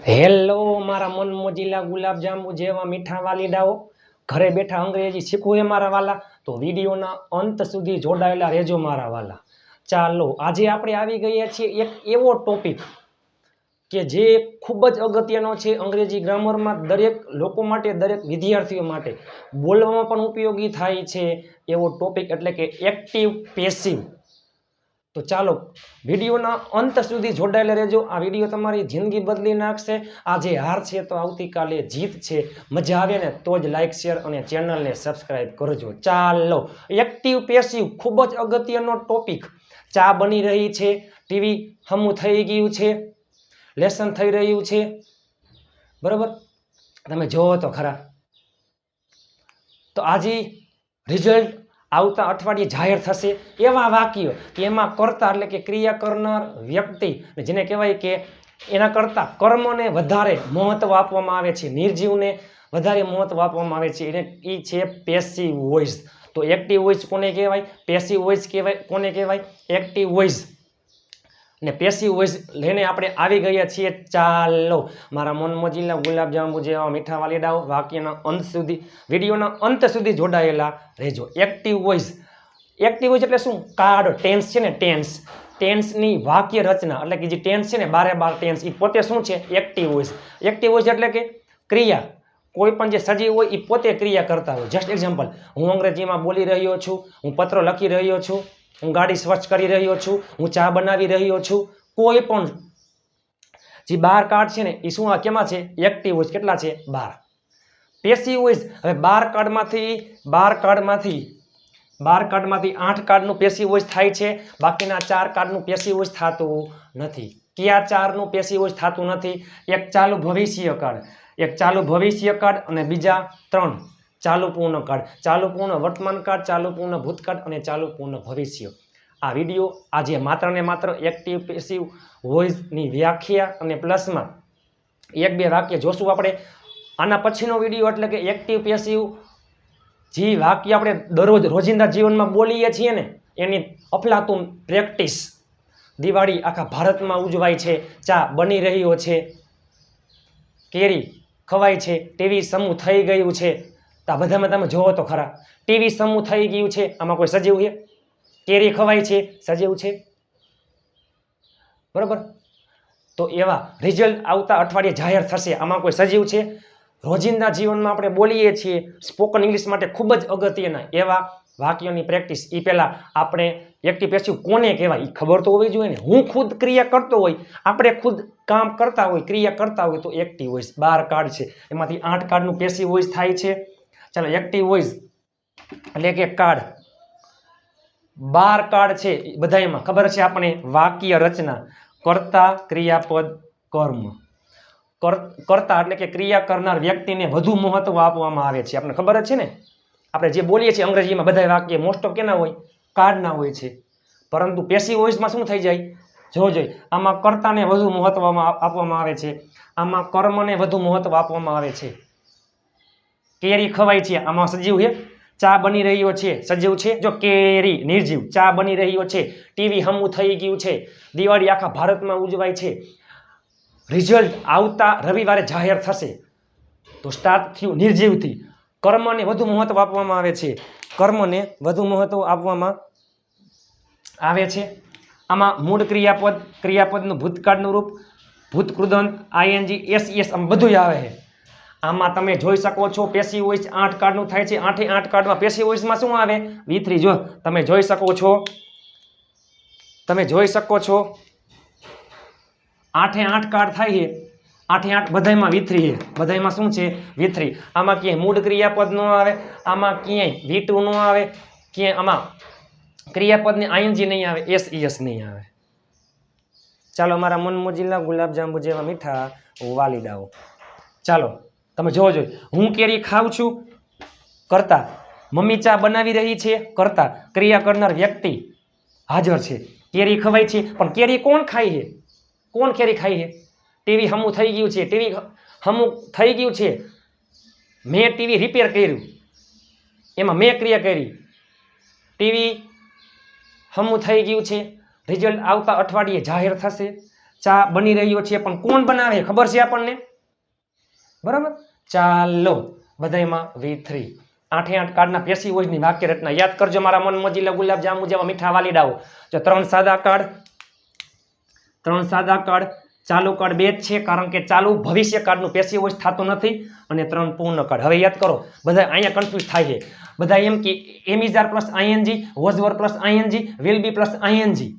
Hello મારા મન મોજીલા ગુલાબજાંબુ જેવા મીઠા વાલીડાઓ, ઘરે બેઠા અંગ્રેજી શીખવું એ મારા વાલા, તો વિડીયોના અંત સુધી જોડાયેલા રહેજો મારા વાલા. ચાલો આજે આપણે આવી ગયા છીએ એક એવો ટોપિક કે જે ખૂબ જ અગત્યનો છે અંગ્રેજી ગ્રામરમાં, દરેક લોકો માટે, દરેક વિદ્યાર્થીઓ માટે બોલવામાં પણ ઉપયોગી થાય છે એવો ટોપિક, એટલે કે એક્ટિવ પેસિવ. તો ચાલો વિડીયોના અંત સુધી જોડાયેલા રહેજો. આ વિડીયો તમારી જિંદગી બદલી નાખશે. આજે હાર છે તો આવતીકાલે જીત છે. મજા આવે ને તો જ લાઈક શેર અને ચેનલને સબસ્ક્રાઈબ કરજો. ચાલો એક્ટિવ પેસિવ ખૂબ જ અગત્યનો ટોપિક. ચા બની રહી છે, ટીવી હમું થઈ ગયું છે, લેસન થઈ રહ્યું છે, બરાબર, તમે જોવો તો ખરા. તો આજે રિઝલ્ટ આવતા અઠવાડિયે જાહેર થશે. એવા વાક્યો કે એમાં કર્તા એટલે કે ક્રિયા કરનાર વ્યક્તિ, જેને કહેવાય કે એના કરતા કર્મને વધારે મહત્વ આપવામાં આવે છે, નિર્જીવને વધારે મહત્વ આપવામાં આવે છે, એને એ છે પેસિવ વોઇસ. તો એક્ટિવ વોઇસ કોને કહેવાય, પેસિવ વોઇસ કહેવાય કોને કહેવાય, એક્ટિવ વોઇસ ને પેસિવ વોઇસ લઈને આપણે આવી ગયા છીએ. ચાલો મારા મન મોજીલા ગુલાબજાંબુ જેવા મીઠા વાલીડાઓ, વાક્યના અંત સુધી, વિડીયોના અંત સુધી જોડાયેલા રહેજો. એક્ટિવ વોઇસ, એક્ટિવ વોઇસ એટલે શું? કાર્ડ ટેન્સ છે ને, ટેન્સની વાક્ય રચના, એટલે કે જે ટેન્સ છે ને, બારે બાર ટેન્સ, એ પોતે શું છે? Active voice. એક્ટિવ વોઇસ એટલે કે ક્રિયા, કોઈ પણ જે સજીવ હોય એ પોતે ક્રિયા કરતા હોય. જસ્ટ એક્ઝામ્પલ, હું અંગ્રેજીમાં બોલી રહ્યો છું, હું પત્રો લખી રહ્યો છું, હું ગાડી સ્વચ્છ કરી રહ્યો છું, હું ચા બનાવી રહ્યો છું. કોઈ પણ જે 12 કાર્ડ છે ને એ શું કેમાં છે? Active voice. કેટલા છે? 12. પેસિવ વોઇસ, હવે 12 કાર્ડમાંથી 8 કાર્ડનું પેસિવ વોઇસ થાય છે, બાકીના 4 કાર્ડનું પેસિવ વોઇસ થતું નથી. કયા 4નું પેસિવ વોઇસ થતું નથી? એક ચાલુ ભવિષ્ય કાર્ડ, એક ચાલુ ભવિષ્ય કાર્ડ, અને બીજા 3 ચાલુ પૂર્ણ કાર્ડ, ચાલુ પૂર્ણ વર્તમાન કાર્ડ, ચાલુ પૂર્ણ ભૂતકાળ અને ચાલુ પૂર્ણ ભવિષ્ય. આ વિડીયો આજે માત્ર ને માત્ર એક્ટિવ પેસિવ વોઇસની વ્યાખ્યા અને પ્લસમાં 1-2 વાક્ય જોશું આપણે. આના પછીનો વિડીયો એટલે કે એક્ટિવ પેસિવ જે વાક્ય આપણે દરરોજ રોજિંદા જીવનમાં બોલીએ છીએ ને, એની અફલાતુન પ્રેક્ટિસ. દિવાળી આખા ભારતમાં ઉજવાય છે, ચા બની રહ્યો છે, કેરી ખવાય છે, ટીવી સમૂહ થઈ ગયું છે. તો આ બધામાં તમે જોવો તો ખરા, ટીવી સમૂહ થઈ ગયું છે, આમાં કોઈ સજીવ છે? કેરી ખવાય છે, સજીવ છે? બરાબર. તો એવા રિઝલ્ટ આવતા અઠવાડિયે જાહેર થશે, આમાં કોઈ સજીવ છે? રોજિંદા જીવનમાં આપણે બોલીએ છીએ, સ્પોકન ઇંગ્લિશ માટે ખૂબ જ અગત્યના એવા વાક્યોની પ્રેક્ટિસ. એ પહેલાં આપણે એક્ટિવ પેસિવ કોને કહેવાય એ ખબર તો હોવી જોઈએ ને. હું ખુદ ક્રિયા કરતો હોય, આપણે ખુદ કામ કરતા હોય, ક્રિયા કરતા હોય, તો એક્ટિવ વોઇસ. 12 કાર્ડ છે, એમાંથી 8 કાર્ડનું પેસિવ વોઇસ થાય છે. ચાલો એક્ટિવ વોઇસ એટલે કે કાર્ડ, 12 કાર્ડ છે, બધામાં ખબર છે આપણે. વાક્ય રચના, કર્તા ક્રિયાપદ કર્મ. કર્તા એટલે કે ક્રિયા કરનાર વ્યક્તિને વધુ મહત્વ આપવામાં આવે છે, આપણે ખબર જ છે ને. આપણે જે બોલીએ છીએ અંગ્રેજીમાં બધા વાક્ય મોસ્ટ ઓફ કેના હોય? કાર્ડના હોય છે. પરંતુ પેસિવ વોઇસમાં શું થઈ જાય? જોજો, આમાં કર્તાને વધુ મહત્વ આપવામાં આવે છે, આમાં કર્મને વધુ મહત્વ આપવામાં આવે છે. કેરી ખવાય છે, આમાં સજીવ છે. ચા બની રહ્યો છે, સજીવ છે. જો કેરી નિર્જીવ, ચા બની રહ્યો છે, ટીવી હમું થઈ ગયું છે, દિવાળી આખા ભારતમાં ઉજવાય છે. રિઝલ્ટ આવતા રવિવારે જાહેર થશે. તો સ્ટાર્ટ થયું નિર્જીવથી. કર્મને વધુ મહત્વ આપવામાં આવે છે, કર્મને વધુ મહત્વ આપવામાં આવે છે. આમાં મૂળ ક્રિયાપદ, ક્રિયાપદનું ભૂતકાળનું રૂપ, ભૂતકૃદંત, આઈએનજી, એસઈએસ, આમ બધું આવે છે. આમાં તમે જોઈ શકો છો પેસિવ વોઇસ 8 કાર્ડનું થાય છે. 8 કાર્ડમાં પેસિવ વોઇસમાં શું આવે? V3. જો તમે જોઈ શકો છો, 8 કાર્ડ થાય છે, 8 બધામાં V3 છે. બધામાં શું છે? V3. આમાં ક્યાંય મૂળ ક્રિયાપદ ન આવે, આમાં ક્યાંય V2 ન આવે, ક્યાંય આમાં ક્રિયાપદને આઈએનજી નહીં આવે, એસઈએસ નહીં આવે. ચાલો મારા મન મોજીલા ગુલાબજાંબુ જેવા મીઠા વાલીડાઓ, ચાલો તમે જોજો. હું કેરી ખાઉં છું, કરતા. મમ્મી ચા બનાવી રહી છે, કરતા. ક્રિયા કરનાર વ્યક્તિ હાજર છે. કેરી ખવાય છે, પણ કેરી કોણ ખાય છે? કોણ કેરી ખાય છે? ટીવી હમું થઈ ગયું છે, ટીવી હમું થઈ ગયું છે, મેં ટીવી રિપેર કર્યું, એમાં મેં ક્રિયા કરી. ટીવી હમું થઈ ગયું છે. રિઝલ્ટ આવતા અઠવાડિયે જાહેર થશે. ચા બની રહ્યો છે પણ કોણ બનાવે ખબર છે આપણને, બરાબર. ચાલો બધાયમાં V3 8 કાર્ડના પેશી વોઇસની વાક્ય રચના યાદ કરજો મારા મન મોજીલા ગુલાબ જાંબુ જેવા મીઠા વાલીડાઓ. જો 3 સાદા કાર્ડ, ચાલુ કાર્ડ 2 જ છે કારણ કે ચાલુ ભવિષ્ય કાર્ડનું પેશી વોઇસ થતું નથી, અને 3 પૂર્ણ કાર્ડ. હવે યાદ કરો, બધા અહીંયા કન્ફ્યુઝ થાય છે. બધા એમ કે am is are plus ING, was were plus ING, will be plus ING.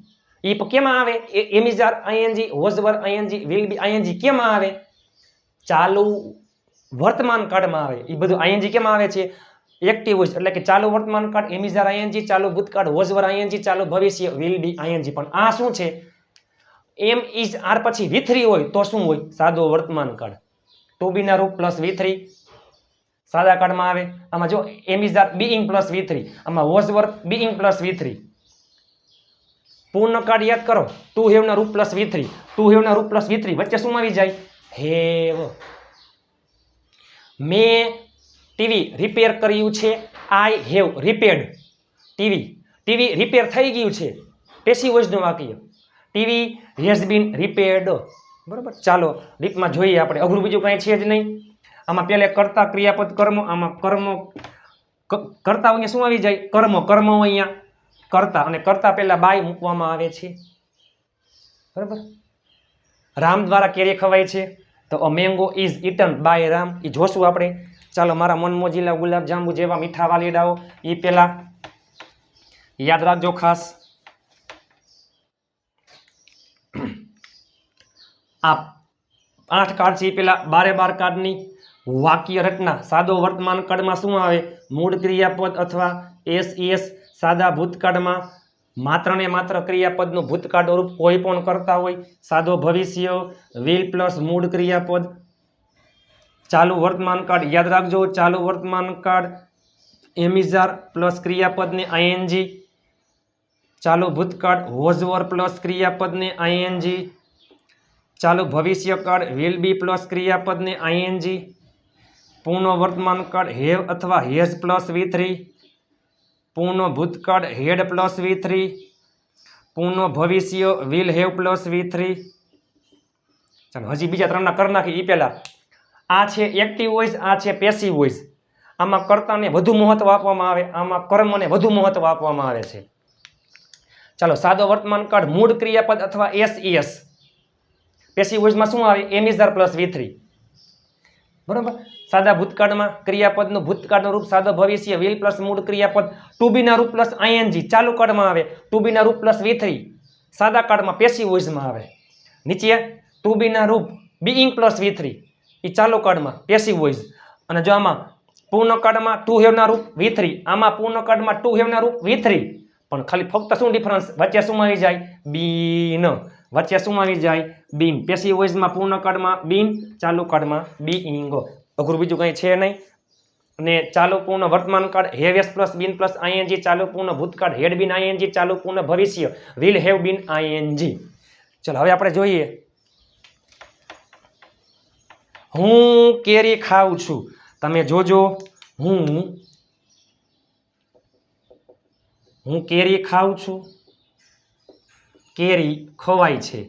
એ કેમાં આવે? Am is are ING, was were ING, will be ING કેમાં આવે? ચાલુ વર્તમાન કાળમાં આવે. એ બધું આઈએનજી કેમાં આવે છે? એક્ટિવ વોઇસ, એટલે કે ચાલુ વર્તમાન કાળ એમ ઇઝ આર આઈએનજી, ચાલુ ભૂતકાળ વોઝ વર આઈએનજી, ચાલુ ભવિષ્ય વિલ બી આઈએનજી. પણ આ શું છે? એમ ઇઝ આર પછી V3 હોય તો શું હોય? સાદો વર્તમાન કાળ. ટુ બી ના રૂપ પ્લસ V3 સાદા કાળમાં આવે. આમાં જો am is are being plus V3, આમાં was var being plus V3. પૂર્ણ કાળ યાદ કરો, ટુ હેવ ના રૂપ પ્લસ V3, ટુ હેવ ના રૂપ પ્લસ V3 વચ્ચે શું આવી જાય? હેવ. મેં ટીવી રિપેર કર્યું છે. I have રિપેર્ડ TV. TV repair થઈ ગયું છે, પેશી વોઇસનું વાક્ય. TV has been રિપેર્ડ. બરાબર. ચાલો રીતમાં જોઈએ આપણે. અઘરું બીજું કાંઈ છે જ નહીં. આમાં પહેલે કર્તા ક્રિયાપદ કર્મ, આમાં કર્મ કરતા અહીંયા શું આવી જાય? કર્મ અહીંયા કરતા, અને કરતા પહેલા બાય મૂકવામાં આવે છે. બરાબર. રામ દ્વારા કેરી ખવાય છે, તો a mango is eaten by Ram. એ જોશું આપણે. ચાલો મારા મન મોજીલા ગુલાબ જાંબુ જેવા મીઠા વાલીડાઓ, એ પહેલા યાદ રાખજો ખાસ. આ 8 કાર્ડ છે. પેલા 12 કાર્ડની વાક્ય રચના. સાદો વર્તમાન કાળમાં શું આવે? મૂળ ક્રિયાપદ અથવા એસ. સાદા ભૂતકાળમાં માત્ર ને માત્ર ક્રિયાપદનું ભૂતકાળ રૂપ કોઈ પણ કરતા હોય. સાદો ભવિષ્ય વિલ પ્લસ મૂળ ક્રિયાપદ. ચાલુ વર્તમાન કાળ યાદ રાખજો, ચાલુ વર્તમાન કાળ am is are plus ક્રિયાપદને ING. ચાલુ ભૂતકાળ વોઝ વર પ્લસ ક્રિયાપદને આઈએનજી. ચાલુ ભવિષ્ય કાળ વિલ બી પ્લસ ક્રિયાપદને આઈએનજી. પૂર્ણ વર્તમાન કાળ હેવ અથવા હેઝ પ્લસ V3. પૂર્ણ ભૂતકાળ હેડ પ્લસ V3. પૂર્ણ ભવિષ્ય વિલ હેવ પ્લસ V3. ચાલો હજી બીજા 3 ના કરી નાખી. એ પહેલા આ છે એક્ટિવ વોઇસ, આ છે પેસિવ વોઇસ. આમાં કર્તાને વધુ મહત્વ આપવામાં આવે, આમાં કર્મને વધુ મહત્વ આપવામાં આવે છે. ચાલો સાદો વર્તમાન કાળ મૂળ ક્રિયાપદ અથવા એસ. પેસિવ વોઇસમાં શું આવે? Am is are plus V3. બરાબર. સાદા ભૂતકાળમાં ક્રિયાપદનું ભૂતકાળનું રૂપ સાદો ભવિષ્ય વિલ પ્લસ મૂળ ક્રિયાપદ. ટુ બી ના રૂપ પ્લસ આઈએનજી ચાલુ કાળમાં આવે. ટુ બી ના રૂપ પ્લસ V3 સાદા કાળમાં પેસિવ વોઇસમાં આવે. નીચે ટુ બી ના રૂપ બીઇંગ પ્લસ V3 એ ચાલુ કાળમાં પેસિવ વોઇસ. અને જો આમાં પૂર્ણ કાળમાં ટુ હેવ ના રૂપ V3, આમાં પૂર્ણ કાળમાં ટુ હેવ ના રૂપ V3. પણ ખાલી ફક્ત શું ડિફરન્સ? વચ્ચે શું આવી જાય? બીન. વચ્ચે શું આવી જાય? બીન. પેસિવ વોઇસમાં પૂર્ણ કાળમાં બીન, ચાલુ કાળમાં બીઇંગ. અઘરું બીજું કંઈ છે નહીં. અને ચાલુ પૂર્ણ વર્તમાન કાળ have plus bin plus ING. ચાલુ પૂર્ણ ભૂતકાળ હેડ બીન આઈએનજી. ચાલુ પૂર્ણ ભવિષ્ય વિલ હેવ બીન આઈએનજી. ચલો હવે આપણે જોઈએ. હું કેરી ખાઉં છું. તમે જોજો, હું કેરી ખાઉં છું. કેરી ખવાય છે.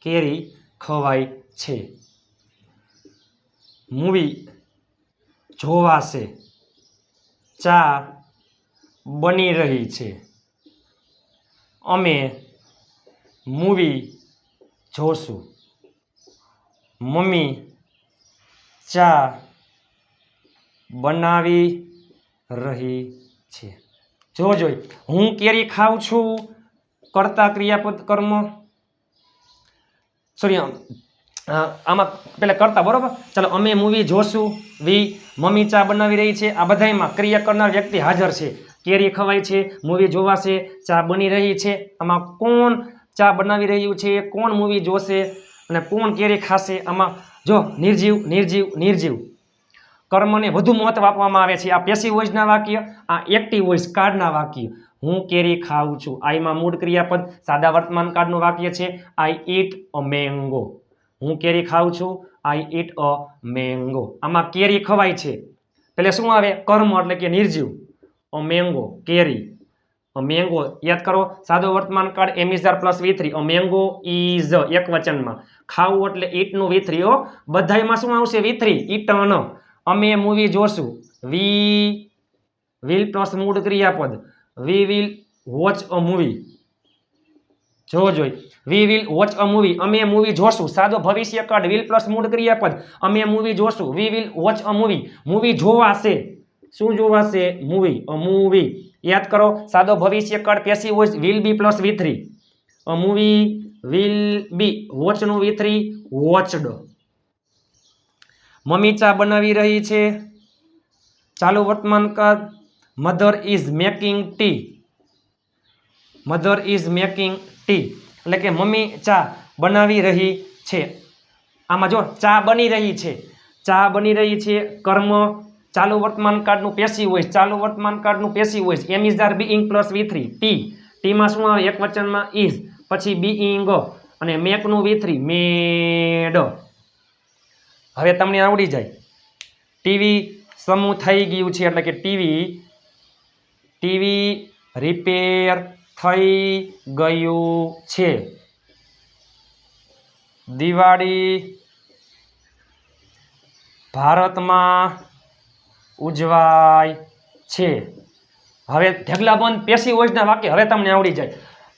કેરી ખવાય છે. મૂવી જોવાશે. ચા બની રહી છે. અમે મૂવી જોશું. મમ્મી ચા બનાવી રહી છે. જોજો, હું કેરી ખાઉં છું કરતા ક્રિયાપદ કર્મ. સોરી, આમાં પેલા કરતા. બરોબર. ચાલો અમે મૂવી જોશું. મમ્મી ચા બનાવી રહી છે. આ બધામાં ક્રિયા કરનાર વ્યક્તિ હાજર છે. કેરી ખવાય છે, મૂવી જોવાશે, ચા બની રહી છે. આમાં કોણ ચા બનાવી રહ્યું છે? કોણ મૂવી જોશે? અને કોણ કેરી ખાશે? આમાં જો નિર્જીવ કર્મને વધુ મહત્વ આપવામાં આવે છે. આ પેસિવ વોઇસના વાક્ય, આ એક્ટિવ વોઇસ કાર્ડના વાક્ય. હું કેરી ખાઉં છું. આઈમાં મૂળ ક્રિયાપદ સાદા વર્તમાન કાળનું વાક્ય છે. આઈ ઈટ અ મેંગો. હું કેરી ખાઉં છું. આઈ ઈટ અ મેંગો. આમાં કેરી ખવાય છે, એટલે શું આવે? કર્મ, એટલે કે નિર્જીવ. અ મેંગો કેરી. મેંગો યાદ કરો સાદો વર્તમાન કાળ am is are plus V3 mango is એક વચનમાં ખાવું એટલે ઈટ નું V3 હો બધાયમાં શું આવશે V3 ઈટન અમે મૂવી જોશું વી વિલ પ્લસ મૂળ ક્રિયાપદ we will watch a movie જોઈ we will watch a movie અમે મૂવી જોશું સાદો ભવિષ્ય કાળ વિલ પ્લસ મૂળ ક્રિયાપદ અમે મૂવી જોશું we will watch a movie movie જોવાશે શું જોવાશે મૂવી અ મૂવી યાદ કરો સાદો ભવિષ્ય કાળ passive voice will be plus V3 a movie will be watch નું V3 વોચડ મમ્મી ચા બનાવી રહી છે ચાલુ વર્તમાન કાળ mother is making T mother is making T એટલે કે મમ્મી ચા બનાવી રહી છે આમાં જો ચા બની રહી છે કર્મ ચાલુ વર્તમાન કાળનું પેસિવ વોઇસ ચાલુ વર્તમાન કાળનું passive voice am is are being plus V3 ટી માં શું આવે એક વચનમાં ઇઝ પછી બીઇંગ અને મેક નું V3 મેડ હવે તમને આવડી જાય ટીવી સમૂહ થઈ ગયું છે એટલે કે ટીવી રિપેર થઈ ગયું છે દિવાળી ભારતમાં ઉજવાય છે હવે ઢગલાબંધ પેસિવ વોઇસના વાક્ય હવે તમને આવડી જાય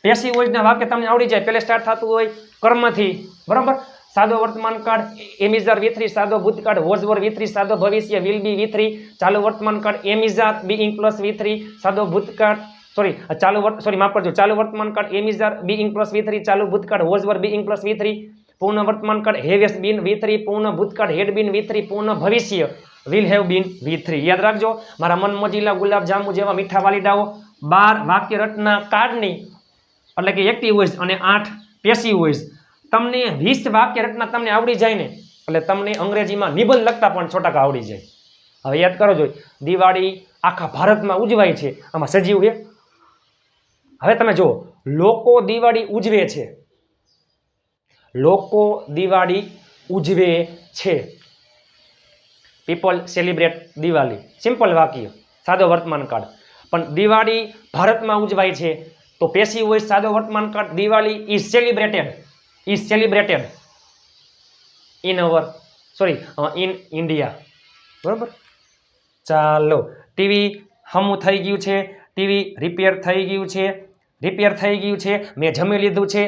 પેસિવ વોઇસના વાક્ય તમને આવડી જાય પહેલે સ્ટાર્ટ થતું હોય કર્મથી બરાબર સાદો વર્તમાન કાળ એમ ઇઝ આર V3 સાદો ભૂતકાળ વોઝ વર V3 સાદો ભવિષ્ય વિલ બી V3 ચાલુ વર્તમાન કાળ am is are being plus V3 સાદો ભૂતકાળ માફ કરજો ચાલુ વર્તમાન કાળ am is are being plus V3 ચાલુ ભૂતકાળ was var being plus V3 પૂર્ણ વર્તમાન કાળ હેવ બીન V3 પૂર્ણ ભૂતકાળ હેડ બીન V3 પૂર્ણ ભવિષ્ય વિલ હેવ બીન V3 યાદ રાખજો મારા મન મોજીલા ગુલાબ જાંબુ જેવા મીઠા વાલીડાઓ 12 વાક્ય રચના કાળની એટલે કે એક્ટિવ વોઇસ અને 8 પેસિવ વોઇસ તમને 20 વાક્ય રચના તમને આવડી જાય ને એટલે તમને અંગ્રેજીમાં નિબંધ લખતા પણ 6% આવડી જાય હવે યાદ કરો જોઈ દિવાળી આખા ભારતમાં ઉજવાય છે આમાં સજીવ છે હવે તમે જુઓ લોકો દિવાળી ઉજવે છે પીપલ સેલિબ્રેટ દિવાળી સિમ્પલ વાક્ય સાદો વર્તમાન કાળ પણ દિવાળી ભારતમાં ઉજવાય છે તો પેસિવ વોઇસ સાદો વર્તમાન કાળ Diwali is celebrated in India બરોબર ચાલો ટીવી હમું થઈ ગયું છે ટીવી રિપેર થઈ ગયું છે મેં જમી લીધું છે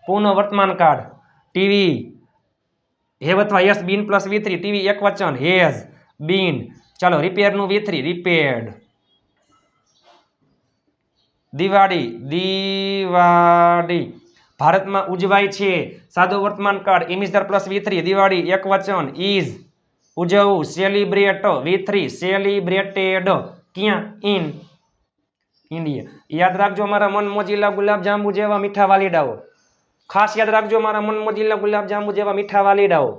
પૂર્ણ વર્તમાન કાળ ટીવી હેવ અથવા યસ બીન પ્લસ V3 ટીવી એક વચન હેઝ બીન ચાલો રિપેરનું V3 રિપેર્ડ દિવાળી ભારતમાં ઉજવાય છે સાદો વર્તમાન કાળ am is are plus V3 Diwali એક વચન ઇઝ ઉજવવું સેલિબ્રેટ V3 સેલિબ્રેટેડ ક્યાં ઇન ઇન્ડિયા યાદ રાખજો મારા મન મોજીલા ગુલાબ જાંબુ જેવા મીઠા વાલીડાઓ ખાસ યાદ રાખજો મારા મન મોજીલા ગુલાબ જાંબુ જેવા મીઠા વાલીડાઓ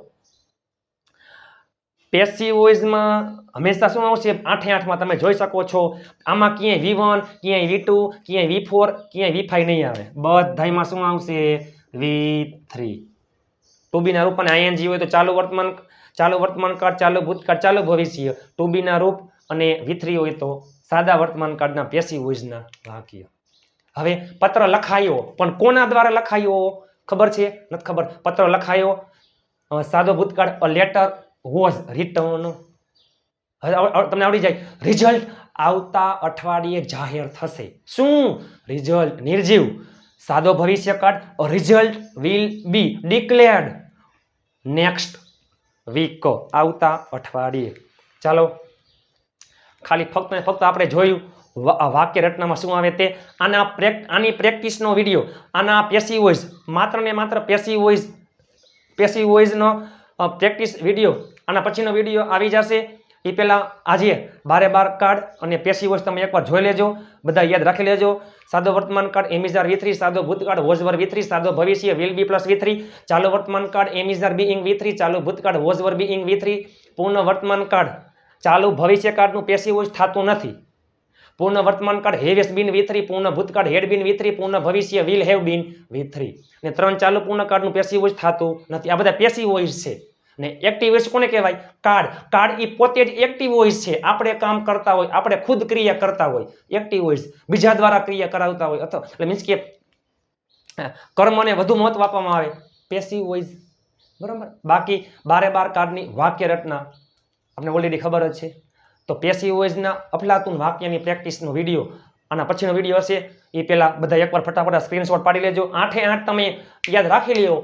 પેસિવ વોઇસમાં હંમેશા શું આવશે 8/8માં તમે જોઈ શકો છો આમાં ક્યાંય V1 ક્યાંય V2 ક્યાંય V4 ક્યાંય V5 નહીં આવે બધાયમાં શું આવશે V3 ટુ બી ના રૂપ અને ING હોય તો ચાલુ વર્તમાન કાળ ચાલુ ભૂતકાળ ચાલુ ભવિષ્ય ટુ બી ના રૂપ અને V3 હોય તો સાદા વર્તમાન કાળના પેસિવ વોઇસના વાક્ય હવે પત્ર લખાયો પણ કોના દ્વારા લખાયો ખબર છે નથી ખબર પત્ર લખાયો સાદો ભૂતકાળ અ લેટર વોઝ રિટર્ન તમને આવડી જાય રિઝલ્ટ આવતા અઠવાડિયે જાહેર થશે શું રિઝલ્ટ નિર્જીવ સાદો ભવિષ્યકાળ result will be declared next week આવતા અઠવાડિયે ચાલો ખાલી ફક્ત આપણે જોયું વાક્ય રચનામાં શું આવે તે આની પ્રેક્ટિસનો વિડીયો આના પેસિવ વોઇસ માત્ર ને માત્ર પેસિવ વોઇસનો પ્રેક્ટિસ વિડીયો આના પછીનો વિડીયો આવી જશે એ પહેલાં આજે 12 કાર્ડ અને પેસિવ વોઇસ તમે એકવાર જોઈ લેજો બધા યાદ રાખી લેજો સાદો વર્તમાન કાળ એમ ઇઝ આર V3 સાદો ભૂતકાળ વોઝ વર V3 સાદો ભવિષ્ય વિલ બી પ્લસ V3 ચાલુ વર્તમાન કાળ am is are being V3 ચાલુ ભૂતકાળ વોઝ વર બીઇંગ V3 પૂર્ણ વર્તમાન કાળ ચાલુ ભવિષ્યકાળનું પેસિવ વોઇસ થતું નથી પૂર્ણ વર્તમાન કાળ હેવ બીન V3 પૂર્ણ ભૂતકાળ હેડ બીન V3 પૂર્ણ ભવિષ્ય વિલ હેવ બીન V3 અને 3 ચાલુ પૂર્ણ કાળનું પેસિવ વોઇસ થતું નથી આ બધા પેસિવ વોઇસ છે ને એક્ટિવ વોઇસ કોને કહેવાય? કાર્ડ એ પોતે જ એક્ટિવ વોઇસ છે. આપણે કામ કરતા હોય, આપણે ખુદ ક્રિયા કરતા હોય, એક્ટિવ વોઇસ. બીજા દ્વારા ક્રિયા કરાવતા હોય અથવા એટલે મીન્સ કે કર્મને વધુ મહત્વ આપવામાં આવે પેસિવ વોઇસ. બરાબર. બાકી 12 કાર્ડની વાક્ય રચના આપણે ઓલરેડી ખબર જ છે. તો પેસિવ વોઇસના અફલાતુન વાક્યની પ્રેક્ટિસનો વિડીયો આના પછીનો વિડીયો હશે. એ પહેલા બધા એકવાર ફટાફટ સ્ક્રીનશોટ પાડી લેજો. 8 તમે યાદ રાખી લ્યો.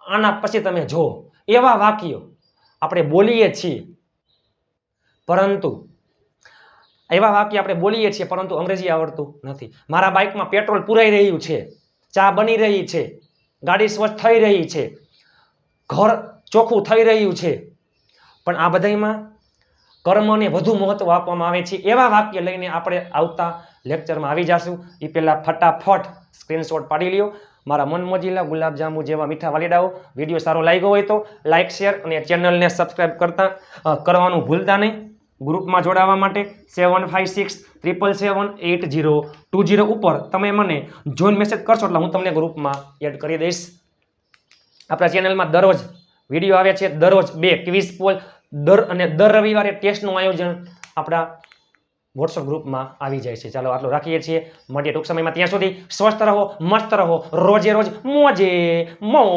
આના પછી તમે જો એવા વાક્યો આપણે બોલીએ છીએ પરંતુ અંગ્રેજી આવડતું નથી. મારા બાઇકમાં પેટ્રોલ પુરાઈ રહ્યું છે, ચા બની રહી છે, ગાડી સ્વચ્છ થઈ રહી છે, ઘર ચોખ્ખું થઈ રહ્યું છે, પણ આ બધામાં કર્મને વધુ મહત્વ આપવામાં આવે છે. એવા વાક્ય લઈને આપણે આવતા લેક્ચરમાં આવી જશું. એ પહેલાં ફટાફટ સ્ક્રીનશોટ પાડી લ્યો. મારા મનમોજીલા ગુલાબજાંબુ જેવા મીઠા વાલીડાઓ, વિડીયો સારો લાગ્યો હોય તો લાઇક, શેર અને ચેનલને સબસ્ક્રાઈબ કરવાનું ભૂલતા નહીં. ગ્રુપમાં જોડાવા માટે 7563778020 ઉપર તમે મને જોઈન મેસેજ કરશો એટલે હું તમને ગ્રુપમાં એડ કરી દઈશ. આપણા ચેનલમાં દરરોજ વિડીયો આવે છે, દરરોજ 2 ક્વિઝ પોલ દર રવિવારે ટેસ્ટનું આયોજન આપણા વોટ્સઅપ ગ્રુપમાં આવી જાય છે. ચાલો આટલું રાખીએ છીએ. મળીએ ટૂંક સમયમાં. ત્યાં સુધી સ્વસ્થ રહો, મસ્ત રહો, રોજે રોજ મોજે મોજ.